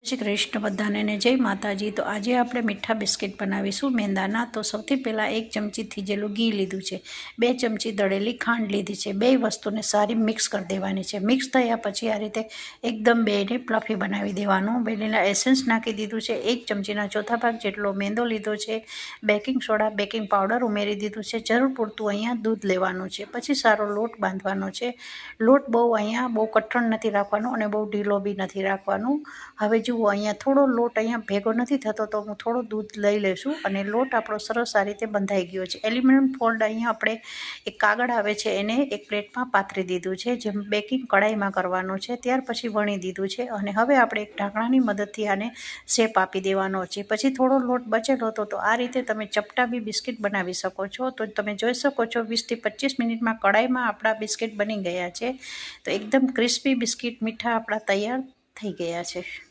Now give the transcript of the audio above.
શ્રી કૃષ્ણ બધાને ને જય માતાજી। તો આજે આપણે મીઠા બિસ્કિટ બનાવીશું મેંદાના। તો સૌથી પહેલાં 1 ચમચી થીજેલું ઘી લીધું છે, 2 ચમચી દળેલી ખાંડ લીધી છે, બે વસ્તુને સારી મિક્સ કરી દેવાની છે। મિક્સ થયા પછી આ રીતે એકદમ બેને પ્લફી બનાવી દેવાનું। વેનીલા એસેન્સ નાખી દીધું છે, 1 ચમચીના ચોથા ભાગ જેટલો મેંદો લીધો છે, બેકિંગ સોડા બેકિંગ પાવડર ઉમેરી દીધું છે, જરૂર પૂરતું અહીંયા દૂધ લેવાનું છે। પછી સારો લોટ બાંધવાનો છે। લોટ અહીંયા બહુ કઠણ નથી રાખવાનો અને બહુ ઢીલો બી નથી રાખવાનું। હવે જુઓ અહીંયા થોડો લોટ અહીંયા ભેગો નથી થતો, તો હું થોડો દૂધ લઈ લઈશું અને લોટ આપણો સરસ આ રીતે બંધાઈ ગયો છે। એલ્યુમિનિયમ ફોલ્ડ અહીંયા આપણે એક કાગળ આવે છે એને એક પ્લેટમાં પાથરી દીધું છે, જેમ બેકિંગ કડાઈમાં કરવાનું છે। ત્યાર પછી વણી દીધું છે અને હવે આપણે એક ઢાંકણાની મદદથી આને શેપ આપી દેવાનો છે। પછી થોડો લોટ બચેલો હતો તો આ રીતે તમે ચપટા બી બિસ્કિટ બનાવી શકો છો। તો તમે જોઈ શકો છો 20 થી 25 મિનિટમાં કડાઈમાં આપણા બિસ્કિટ બની ગયા છે। તો એકદમ ક્રિસ્પી બિસ્કિટ મીઠા આપણા તૈયાર થઈ ગયા છે।